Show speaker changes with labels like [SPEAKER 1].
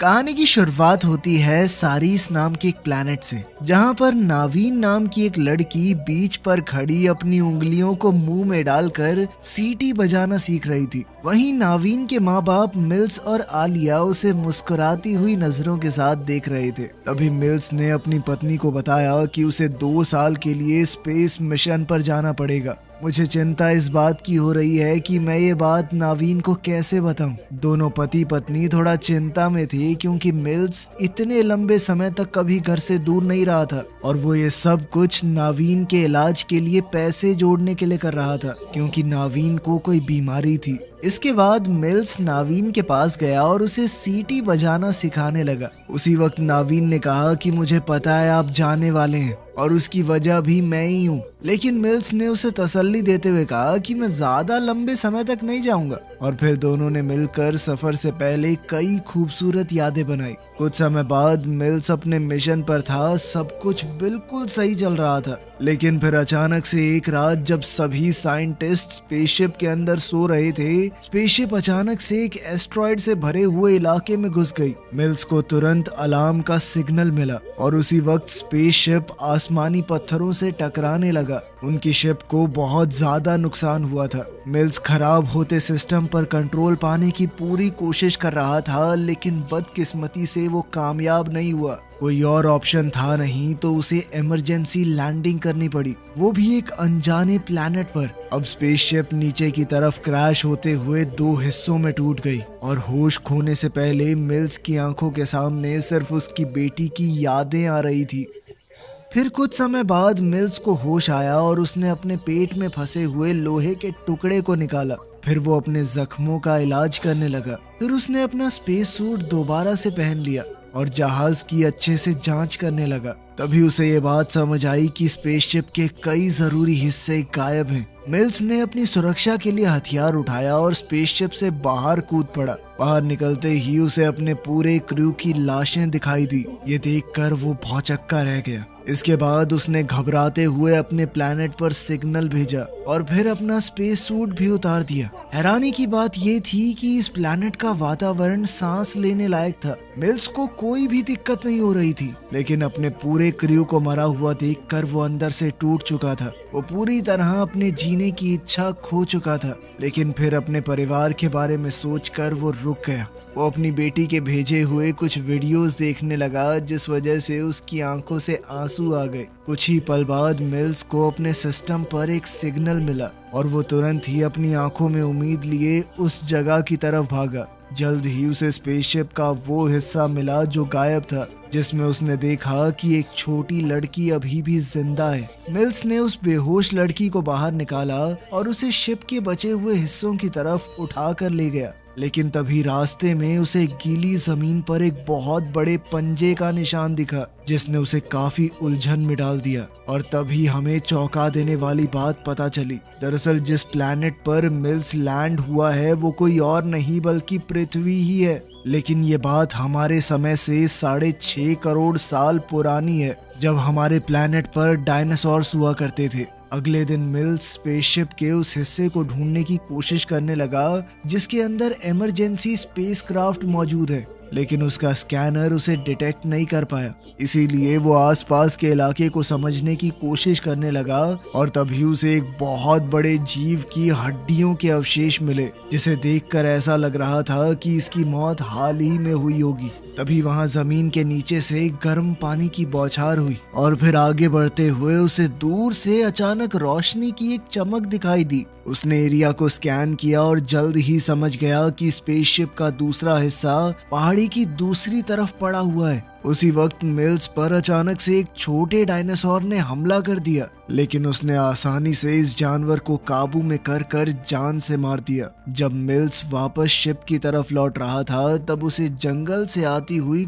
[SPEAKER 1] कहानी की शुरुआत होती है सारिस नाम के एक प्लैनेट से, जहां पर नावीन नाम की एक लड़की बीच पर खड़ी अपनी उंगलियों को मुंह में डालकर सीटी बजाना सीख रही थी। वहीं नावीन के माँ बाप मिल्स और आलिया उसे मुस्कुराती हुई नजरों के साथ देख रहे थे। तभी मिल्स ने अपनी पत्नी को बताया कि उसे 2 साल के लिए स्पेस मिशन पर जाना पड़ेगा। मुझे चिंता इस बात की हो रही है कि मैं ये बात नावीन को कैसे बताऊं। दोनों पति पत्नी थोड़ा चिंता में थे क्योंकि मिल्स इतने लंबे समय तक कभी घर से दूर नहीं रहा था और वो ये सब कुछ नावीन के इलाज के लिए पैसे जोड़ने के लिए कर रहा था क्योंकि नावीन को कोई बीमारी थी। इसके बाद मिल्स नावीन के पास गया और उसे सीटी बजाना सिखाने लगा। उसी वक्त नावीन ने कहा कि मुझे पता है आप जाने वाले हैं और उसकी वजह भी मैं ही हूँ। लेकिन मिल्स ने उसे तसल्ली देते हुए कहा कि मैं ज्यादा लंबे समय तक नहीं जाऊंगा। और फिर दोनों ने मिलकर सफर से पहले कई खूबसूरत यादें बनाई। कुछ समय बाद मिल्स अपने मिशन पर था, सब कुछ बिल्कुल सही चल रहा था। लेकिन फिर अचानक से एक रात जब सभी साइंटिस्ट स्पेसशिप के अंदर सो रहे थे, स्पेसशिप अचानक से एक एस्ट्रॉइड से भरे हुए इलाके में घुस गई। मिल्स को तुरंत अलार्म का सिग्नल मिला और उसी वक्त स्पेसशिप आसमानी पत्थरों से टकराने लगा। उनकी शिप को बहुत ज्यादा नुकसान हुआ था। मिल्स खराब होते सिस्टम पर कंट्रोल पाने की पूरी कोशिश कर रहा था, लेकिन बदकिस्मती से वो कामयाब नहीं हुआ। कोई और ऑप्शन था नहीं तो उसे इमरजेंसी लैंडिंग करनी पड़ी, वो भी एक अनजाने प्लैनेट पर। अब स्पेसशिप नीचे की तरफ क्रैश होते हुए 2 हिस्सों में टूट गई और होश खोने से पहले मिल्स की आंखों के सामने सिर्फ उसकी बेटी की यादें आ रही थी। फिर कुछ समय बाद मिल्स को होश आया और उसने अपने पेट में फंसे हुए लोहे के टुकड़े को निकाला। फिर वो अपने जख्मों का इलाज करने लगा। फिर उसने अपना स्पेस सूट दोबारा से पहन लिया और जहाज की अच्छे से जांच करने लगा। तभी उसे ये बात समझ आई कि स्पेसशिप के कई जरूरी हिस्से गायब हैं। मिल्स ने अपनी सुरक्षा के लिए हथियार उठाया और स्पेसशिप से बाहर कूद पड़ा। बाहर निकलते ही उसे अपने पूरे क्रू की लाशें दिखाई दी। ये देखकर वो भौचक्का रह गया। इसके बाद उसने घबराते हुए अपने प्लैनेट पर सिग्नल भेजा और फिर अपना स्पेस सूट भी उतार दिया। हैरानी की बात ये थी कि इस प्लैनेट का वातावरण सांस लेने लायक था। मिल्स को कोई भी दिक्कत नहीं हो रही थी, लेकिन अपने पूरे क्रू को मरा हुआ देखकर वो अंदर से टूट चुका था। वो पूरी तरह अपने जीने की इच्छा खो चुका था। लेकिन फिर अपने परिवार के बारे में सोचकर वो रुक गया। वो अपनी बेटी के भेजे हुए कुछ वीडियोस देखने लगा, जिस वजह से उसकी आंखों से आंसू आ गए। कुछ ही पल बाद मिल्स को अपने सिस्टम पर एक सिग्नल मिला और वो तुरंत ही अपनी आंखों में उम्मीद लिए उस जगह की तरफ भागा। जल्द ही उसे स्पेसशिप का वो हिस्सा मिला जो गायब था, जिसमें उसने देखा कि एक छोटी लड़की अभी भी जिंदा है। मिल्स ने उस बेहोश लड़की को बाहर निकाला और उसे शिप के बचे हुए हिस्सों की तरफ उठा कर ले गया। लेकिन तभी रास्ते में उसे गीली जमीन पर एक बहुत बड़े पंजे का निशान दिखा, जिसने उसे काफी उलझन में डाल दिया। और तभी हमें चौंका देने वाली बात पता चली। दरअसल जिस प्लैनेट पर मिल्स लैंड हुआ है वो कोई और नहीं बल्कि पृथ्वी ही है। लेकिन ये बात हमारे समय से 6.5 करोड़ साल पुरानी है, जब हमारे प्लैनेट पर डायनासोर्स हुआ करते थे। अगले दिन मिल्स स्पेसशिप के उस हिस्से को ढूंढने की कोशिश करने लगा जिसके अंदर इमरजेंसी स्पेसक्राफ्ट मौजूद है, लेकिन उसका स्कैनर उसे डिटेक्ट नहीं कर पाया। इसीलिए वो आसपास के इलाके को समझने की कोशिश करने लगा और तभी उसे एक बहुत बड़े जीव की हड्डियों के अवशेष मिले, जिसे देखकर ऐसा लग रहा था कि इसकी मौत हाल ही में हुई होगी। तभी वहां जमीन के नीचे से गर्म पानी की बौछार हुई और फिर आगे बढ़ते हुए उसे दूर से अचानक रोशनी की एक चमक दिखाई दी। उसने एरिया को स्कैन किया और जल्द ही समझ गया कि स्पेसशिप का दूसरा हिस्सा पहाड़ी की दूसरी तरफ पड़ा हुआ है। उसी वक्त मिल्स पर अचानक से एक छोटे डायनासोर ने हमला कर दिया, लेकिन उसने आसानी से इस जानवर को काबू में कर जान से मार दिया। जब मिल्स वापस शिप की तरफ लौट रहा था तब उसे जंगल से आती हुई